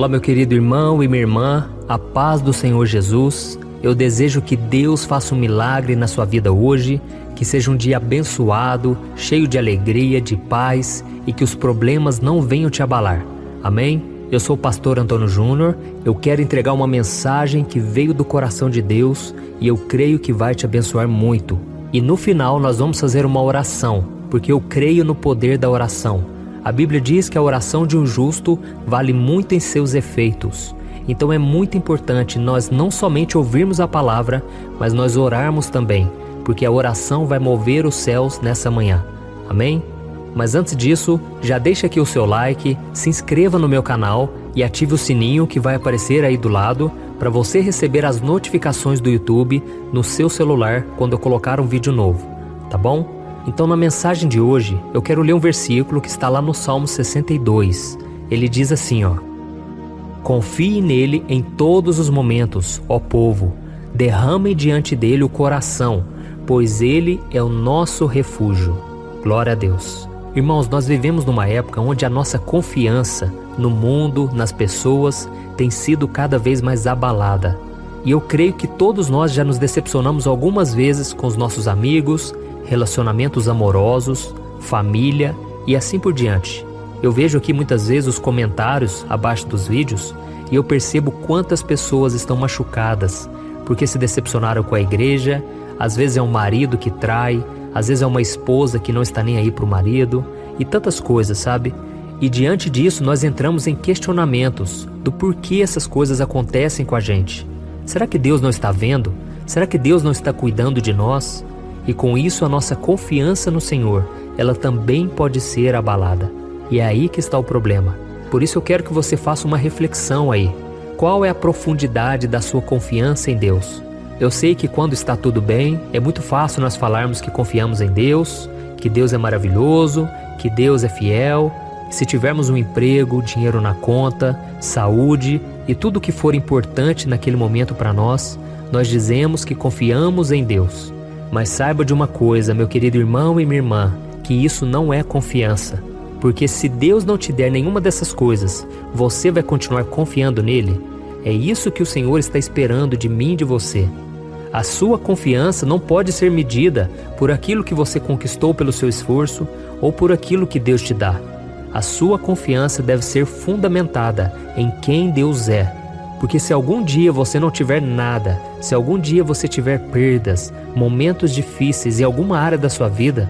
Olá, meu querido irmão e minha irmã, a paz do Senhor Jesus. Eu desejo que Deus faça um milagre na sua vida hoje, que seja um dia abençoado, cheio de alegria, de paz e que os problemas não venham te abalar. Amém? Eu sou o pastor Antônio Júnior, eu quero entregar uma mensagem que veio do coração de Deus e eu creio que vai te abençoar muito. E no final nós vamos fazer uma oração, porque eu creio no poder da oração. A Bíblia diz que a oração de um justo vale muito em seus efeitos. Então é muito importante nós não somente ouvirmos a palavra, mas nós orarmos também, porque a oração vai mover os céus nessa manhã. Amém? Mas antes disso, já deixa aqui o seu like, se inscreva no meu canal e ative o sininho que vai aparecer aí do lado para você receber as notificações do YouTube no seu celular quando eu colocar um vídeo novo, tá bom? Então na mensagem de hoje, eu quero ler um versículo que está lá no Salmo 62. Ele diz assim, Confie nele em todos os momentos, ó povo, derramem diante dele o coração, pois ele é o nosso refúgio. Glória a Deus. Irmãos, nós vivemos numa época onde a nossa confiança no mundo, nas pessoas, tem sido cada vez mais abalada. E eu creio que todos nós já nos decepcionamos algumas vezes com os nossos amigos, relacionamentos amorosos, família e assim por diante. Eu vejo aqui muitas vezes os comentários abaixo dos vídeos e eu percebo quantas pessoas estão machucadas porque se decepcionaram com a igreja. Às vezes é um marido que trai, às vezes é uma esposa que não está nem aí para o marido e tantas coisas, sabe? E diante disso nós entramos em questionamentos do porquê essas coisas acontecem com a gente. Será que Deus não está vendo? Será que Deus não está cuidando de nós? E com isso a nossa confiança no Senhor, ela também pode ser abalada. E é aí que está o problema. Por isso eu quero que você faça uma reflexão aí. Qual é a profundidade da sua confiança em Deus? Eu sei que quando está tudo bem, é muito fácil nós falarmos que confiamos em Deus, que Deus é maravilhoso, que Deus é fiel. Se tivermos um emprego, dinheiro na conta, saúde e tudo que for importante naquele momento para nós, nós dizemos que confiamos em Deus. Mas saiba de uma coisa, meu querido irmão e minha irmã, que isso não é confiança. Porque se Deus não te der nenhuma dessas coisas, você vai continuar confiando nele? É isso que o Senhor está esperando de mim e de você. A sua confiança não pode ser medida por aquilo que você conquistou pelo seu esforço ou por aquilo que Deus te dá. A sua confiança deve ser fundamentada em quem Deus é. Porque se algum dia você não tiver nada, se algum dia você tiver perdas, momentos difíceis em alguma área da sua vida,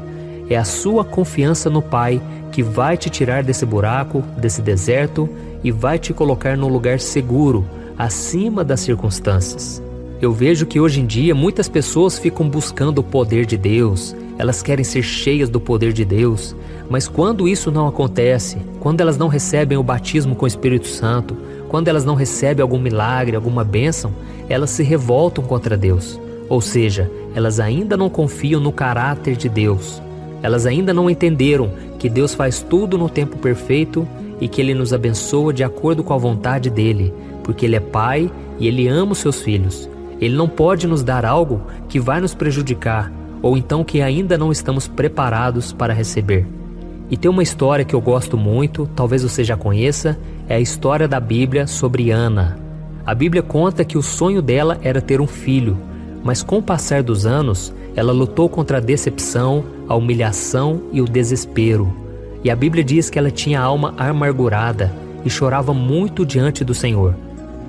é a sua confiança no Pai que vai te tirar desse buraco, desse deserto e vai te colocar num lugar seguro, acima das circunstâncias. Eu vejo que hoje em dia muitas pessoas ficam buscando o poder de Deus, elas querem ser cheias do poder de Deus, mas quando isso não acontece, quando elas não recebem o batismo com o Espírito Santo, quando elas não recebem algum milagre, alguma bênção, elas se revoltam contra Deus. Ou seja, elas ainda não confiam no caráter de Deus. Elas ainda não entenderam que Deus faz tudo no tempo perfeito e que Ele nos abençoa de acordo com a vontade dEle, porque Ele é Pai e Ele ama os seus filhos. Ele não pode nos dar algo que vai nos prejudicar ou então que ainda não estamos preparados para receber. E tem uma história que eu gosto muito, talvez você já conheça, é a história da Bíblia sobre Ana. A Bíblia conta que o sonho dela era ter um filho, mas com o passar dos anos, ela lutou contra a decepção, a humilhação e o desespero. E a Bíblia diz que ela tinha a alma amargurada e chorava muito diante do Senhor.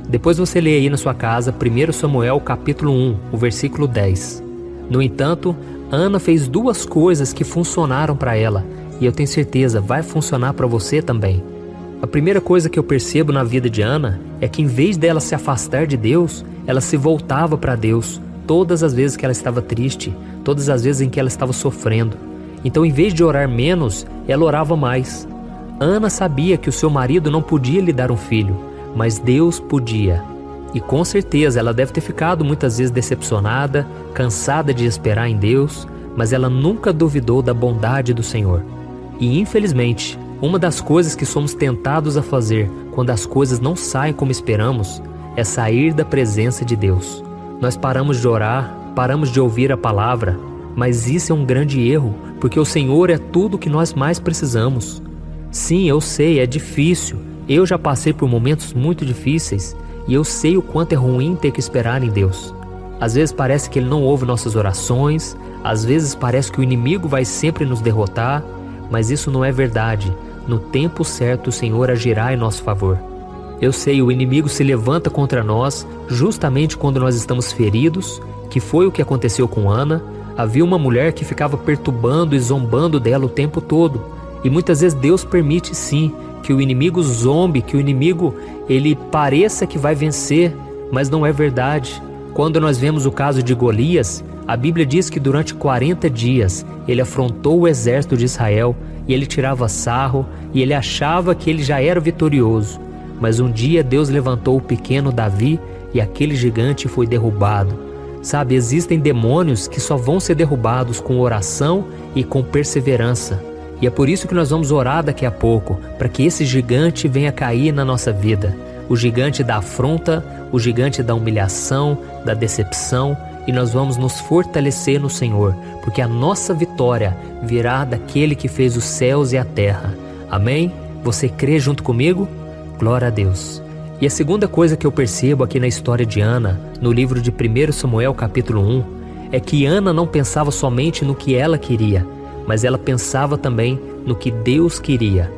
Depois você lê aí na sua casa 1 Samuel capítulo 1, o versículo 10. No entanto, Ana fez duas coisas que funcionaram para ela, e eu tenho certeza vai funcionar para você também. A primeira coisa que eu percebo na vida de Ana é que em vez dela se afastar de Deus, ela se voltava para Deus todas as vezes que ela estava triste, todas as vezes em que ela estava sofrendo. Então, em vez de orar menos, ela orava mais. Ana sabia que o seu marido não podia lhe dar um filho, mas Deus podia. E com certeza ela deve ter ficado muitas vezes decepcionada, cansada de esperar em Deus, mas ela nunca duvidou da bondade do Senhor. E infelizmente, uma das coisas que somos tentados a fazer quando as coisas não saem como esperamos é sair da presença de Deus. Nós paramos de orar, paramos de ouvir a palavra, mas isso é um grande erro, porque o Senhor é tudo o que nós mais precisamos. Sim, eu sei, é difícil, Eu já passei por momentos muito difíceis e eu sei o quanto é ruim ter que esperar em Deus. Às vezes parece que Ele não ouve nossas orações, às vezes parece que o inimigo vai sempre nos derrotar, mas isso não é verdade. No tempo certo o Senhor agirá em nosso favor. Eu sei, o inimigo se levanta contra nós justamente quando nós estamos feridos, que foi o que aconteceu com Ana. Havia uma mulher que ficava perturbando e zombando dela o tempo todo. E muitas vezes Deus permite sim que o inimigo zombe, que o inimigo ele pareça que vai vencer, mas não é verdade. Quando nós vemos o caso de Golias, a Bíblia diz que durante 40 dias ele afrontou o exército de Israel e ele tirava sarro e ele achava que ele já era vitorioso. Mas um dia Deus levantou o pequeno Davi e aquele gigante foi derrubado. Sabe, existem demônios que só vão ser derrubados com oração e com perseverança. E é por isso que nós vamos orar daqui a pouco, para que esse gigante venha cair na nossa vida. O gigante da afronta, o gigante da humilhação, da decepção, e nós vamos nos fortalecer no Senhor, porque a nossa vitória virá daquele que fez os céus e a terra. Amém? Você crê junto comigo? Glória a Deus. E a segunda coisa que eu percebo aqui na história de Ana, no livro de 1 Samuel capítulo 1, é que Ana não pensava somente no que ela queria, mas ela pensava também no que Deus queria.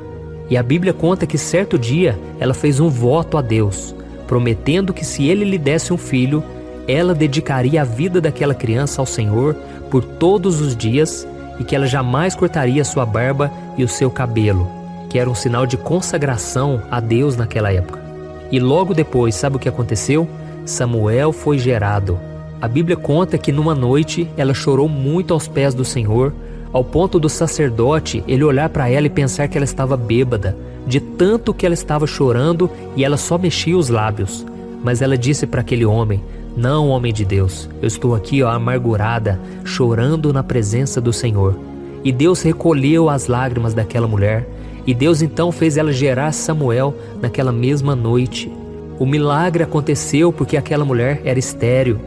E a Bíblia conta que certo dia ela fez um voto a Deus, prometendo que se ele lhe desse um filho, ela dedicaria a vida daquela criança ao Senhor por todos os dias e que ela jamais cortaria sua barba e o seu cabelo, que era um sinal de consagração a Deus naquela época. E logo depois, sabe o que aconteceu? Samuel foi gerado. A Bíblia conta que numa noite ela chorou muito aos pés do Senhor, ao ponto do sacerdote ele olhar para ela e pensar que ela estava bêbada, de tanto que ela estava chorando e ela só mexia os lábios. Mas ela disse para aquele homem: não, homem de Deus, eu estou aqui amargurada, chorando na presença do Senhor. E Deus recolheu as lágrimas daquela mulher, e Deus então fez ela gerar Samuel naquela mesma noite. O milagre aconteceu porque aquela mulher era estéril.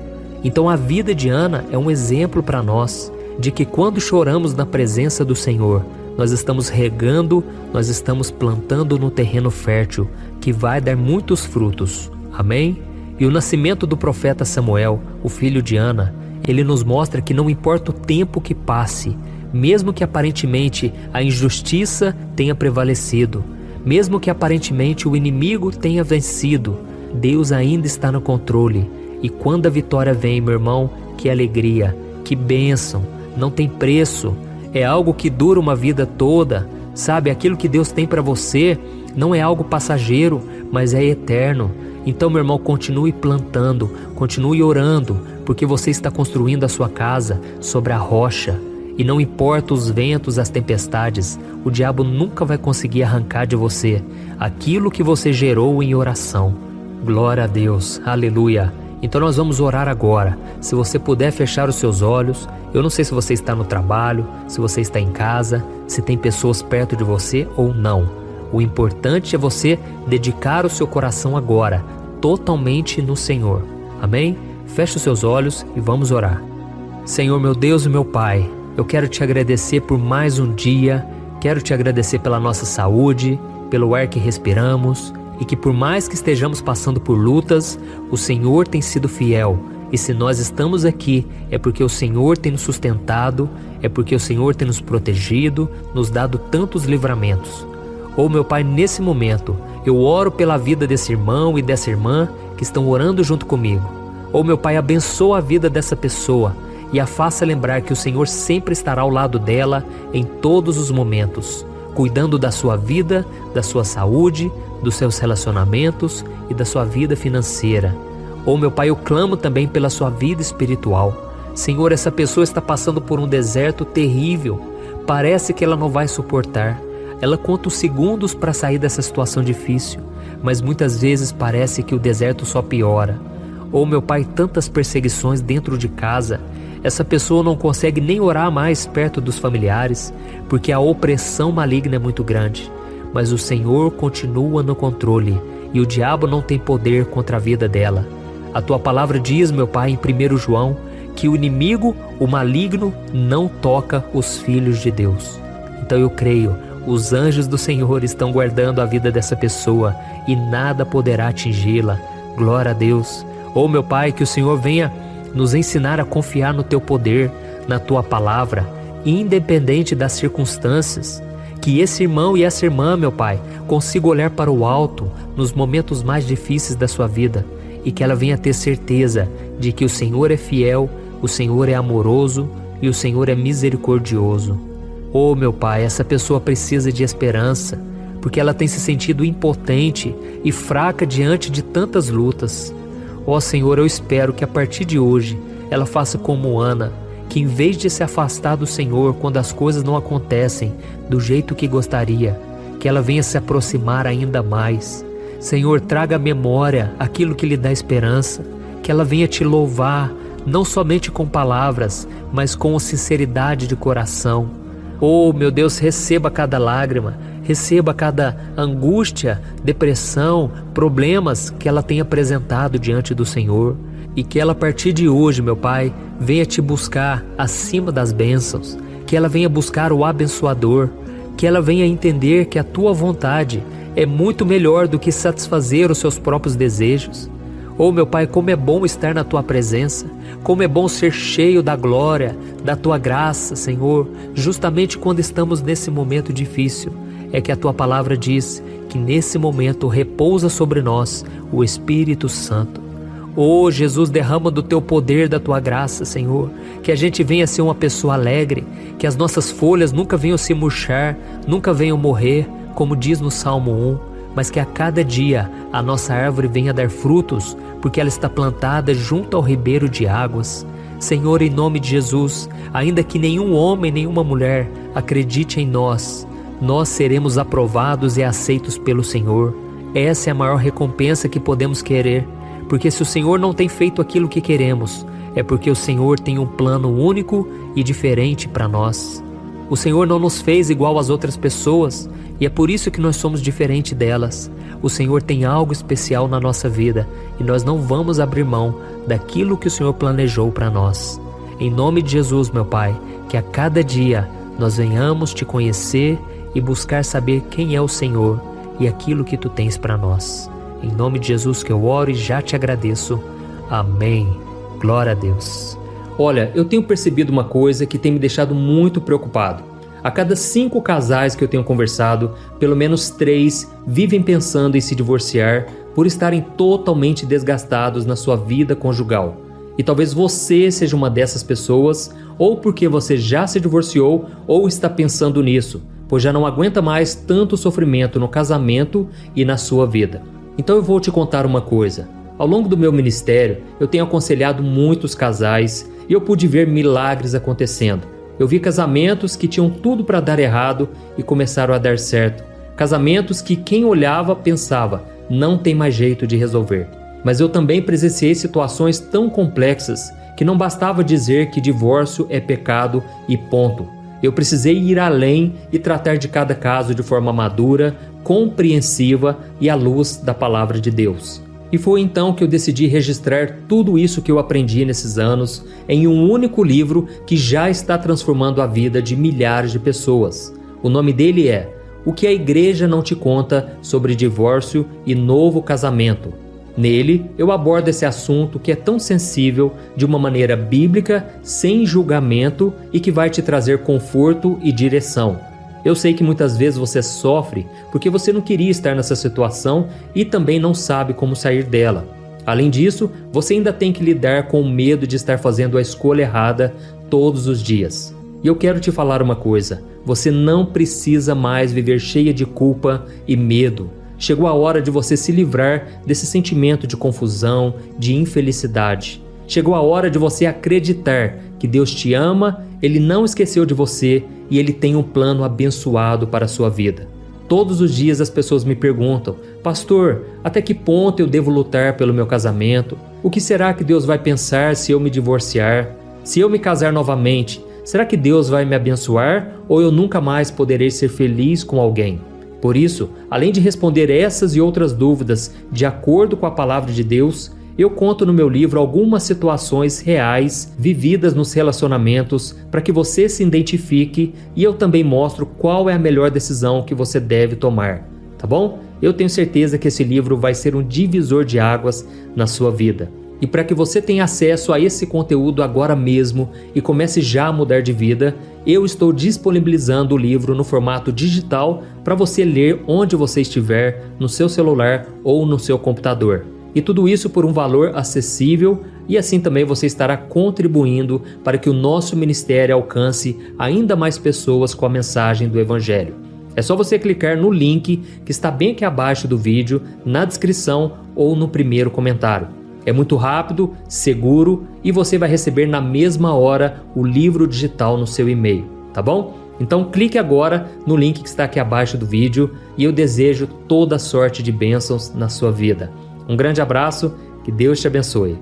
Então a vida de Ana é um exemplo para nós, de que quando choramos na presença do Senhor, nós estamos regando, nós estamos plantando no terreno fértil, que vai dar muitos frutos. Amém? E o nascimento do profeta Samuel, o filho de Ana, ele nos mostra que não importa o tempo que passe, mesmo que aparentemente a injustiça tenha prevalecido, mesmo que aparentemente o inimigo tenha vencido, Deus ainda está no controle. E quando a vitória vem, meu irmão, que alegria, que bênção, não tem preço, é algo que dura uma vida toda, sabe? Aquilo que Deus tem para você não é algo passageiro, mas é eterno. Então, meu irmão, continue plantando, continue orando, porque você está construindo a sua casa sobre a rocha. E não importa os ventos, as tempestades, o diabo nunca vai conseguir arrancar de você aquilo que você gerou em oração. Glória a Deus, aleluia. Então nós vamos orar agora. Se você puder fechar os seus olhos, eu não sei se você está no trabalho, se você está em casa, se tem pessoas perto de você ou não. O importante é você dedicar o seu coração agora, totalmente no Senhor. Amém? Feche os seus olhos e vamos orar. Senhor, meu Deus e meu Pai, eu quero te agradecer por mais um dia, quero te agradecer pela nossa saúde, pelo ar que respiramos, e que por mais que estejamos passando por lutas, o Senhor tem sido fiel. E se nós estamos aqui, é porque o Senhor tem nos sustentado, é porque o Senhor tem nos protegido, nos dado tantos livramentos. Oh, meu Pai, nesse momento, eu oro pela vida desse irmão e dessa irmã que estão orando junto comigo. Oh, meu Pai, abençoa a vida dessa pessoa e a faça lembrar que o Senhor sempre estará ao lado dela em todos os momentos, cuidando da sua vida, da sua saúde, dos seus relacionamentos e da sua vida financeira. Oh, meu Pai, eu clamo também pela sua vida espiritual. Senhor, essa pessoa está passando por um deserto terrível. Parece que ela não vai suportar. Ela conta os segundos para sair dessa situação difícil, mas muitas vezes parece que o deserto só piora. Oh, meu Pai, tantas perseguições dentro de casa. Essa pessoa não consegue nem orar mais perto dos familiares, porque a opressão maligna é muito grande. Mas o Senhor continua no controle e o diabo não tem poder contra a vida dela. A tua palavra diz, meu Pai, em 1 João, que o inimigo, o maligno, não toca os filhos de Deus. Então eu creio, os anjos do Senhor estão guardando a vida dessa pessoa e nada poderá atingi-la. Glória a Deus. Oh, meu Pai, que o Senhor venha nos ensinar a confiar no Teu poder, na Tua palavra, independente das circunstâncias. Que esse irmão e essa irmã, meu Pai, consiga olhar para o alto nos momentos mais difíceis da sua vida e que ela venha ter certeza de que o Senhor é fiel, o Senhor é amoroso e o Senhor é misericordioso. Oh, meu Pai, essa pessoa precisa de esperança, porque ela tem se sentido impotente e fraca diante de tantas lutas. Oh, Senhor, eu espero que a partir de hoje ela faça como Ana, que em vez de se afastar do Senhor quando as coisas não acontecem do jeito que gostaria, que ela venha se aproximar ainda mais. Senhor, traga à memória aquilo que lhe dá esperança, que ela venha te louvar, não somente com palavras, mas com sinceridade de coração. Oh, meu Deus, receba cada lágrima, receba cada angústia, depressão, problemas que ela tem apresentado diante do Senhor. E que ela a partir de hoje, meu Pai, venha te buscar acima das bênçãos, que ela venha buscar o abençoador, que ela venha entender que a Tua vontade é muito melhor do que satisfazer os seus próprios desejos. Oh, meu Pai, como é bom estar na Tua presença, como é bom ser cheio da glória, da Tua graça, Senhor, justamente quando estamos nesse momento difícil. É que a Tua palavra diz que nesse momento repousa sobre nós o Espírito Santo. Oh, Jesus, derrama do Teu poder, da Tua graça, Senhor, que a gente venha ser uma pessoa alegre, que as nossas folhas nunca venham se murchar, nunca venham morrer, como diz no Salmo 1, mas que a cada dia a nossa árvore venha dar frutos, porque ela está plantada junto ao ribeiro de águas. Senhor, em nome de Jesus, ainda que nenhum homem, nenhuma mulher acredite em nós, nós seremos aprovados e aceitos pelo Senhor. Essa é a maior recompensa que podemos querer. Porque se o Senhor não tem feito aquilo que queremos, é porque o Senhor tem um plano único e diferente para nós. O Senhor não nos fez igual às outras pessoas e é por isso que nós somos diferentes delas. O Senhor tem algo especial na nossa vida e nós não vamos abrir mão daquilo que o Senhor planejou para nós. Em nome de Jesus, meu Pai, que a cada dia nós venhamos te conhecer e buscar saber quem é o Senhor e aquilo que Tu tens para nós. Em nome de Jesus que eu oro e já te agradeço. Amém. Glória a Deus. Olha, eu tenho percebido uma coisa que tem me deixado muito preocupado. A cada 5 casais que eu tenho conversado, pelo menos 3 vivem pensando em se divorciar por estarem totalmente desgastados na sua vida conjugal. E talvez você seja uma dessas pessoas, ou porque você já se divorciou ou está pensando nisso, pois já não aguenta mais tanto sofrimento no casamento e na sua vida. Então eu vou te contar uma coisa. Ao longo do meu ministério, eu tenho aconselhado muitos casais e eu pude ver milagres acontecendo. Eu vi casamentos que tinham tudo para dar errado e começaram a dar certo. Casamentos que quem olhava pensava, não tem mais jeito de resolver. Mas eu também presenciei situações tão complexas que não bastava dizer que divórcio é pecado e ponto. Eu precisei ir além e tratar de cada caso de forma madura, compreensiva e à luz da palavra de Deus. E foi então que eu decidi registrar tudo isso que eu aprendi nesses anos em um único livro que já está transformando a vida de milhares de pessoas. O nome dele é O que a Igreja Não Te Conta sobre Divórcio e Novo Casamento. Nele, eu abordo esse assunto que é tão sensível de uma maneira bíblica, sem julgamento e que vai te trazer conforto e direção. Eu sei que muitas vezes você sofre porque você não queria estar nessa situação e também não sabe como sair dela. Além disso, você ainda tem que lidar com o medo de estar fazendo a escolha errada todos os dias. E eu quero te falar uma coisa, você não precisa mais viver cheia de culpa e medo. Chegou a hora de você se livrar desse sentimento de confusão, de infelicidade. Chegou a hora de você acreditar que Deus te ama, Ele não esqueceu de você e Ele tem um plano abençoado para a sua vida. Todos os dias as pessoas me perguntam, pastor, até que ponto eu devo lutar pelo meu casamento? O que será que Deus vai pensar se eu me divorciar? Se eu me casar novamente, será que Deus vai me abençoar ou eu nunca mais poderei ser feliz com alguém? Por isso, além de responder essas e outras dúvidas de acordo com a palavra de Deus, eu conto no meu livro algumas situações reais vividas nos relacionamentos para que você se identifique, e eu também mostro qual é a melhor decisão que você deve tomar, tá bom? Eu tenho certeza que esse livro vai ser um divisor de águas na sua vida. E para que você tenha acesso a esse conteúdo agora mesmo e comece já a mudar de vida, eu estou disponibilizando o livro no formato digital para você ler onde você estiver, no seu celular ou no seu computador. E tudo isso por um valor acessível, e assim também você estará contribuindo para que o nosso ministério alcance ainda mais pessoas com a mensagem do Evangelho. É só você clicar no link que está bem aqui abaixo do vídeo, na descrição ou no primeiro comentário. É muito rápido, seguro, e você vai receber na mesma hora o livro digital no seu e-mail, tá bom? Então clique agora no link que está aqui abaixo do vídeo e eu desejo toda sorte de bênçãos na sua vida. Um grande abraço, que Deus te abençoe.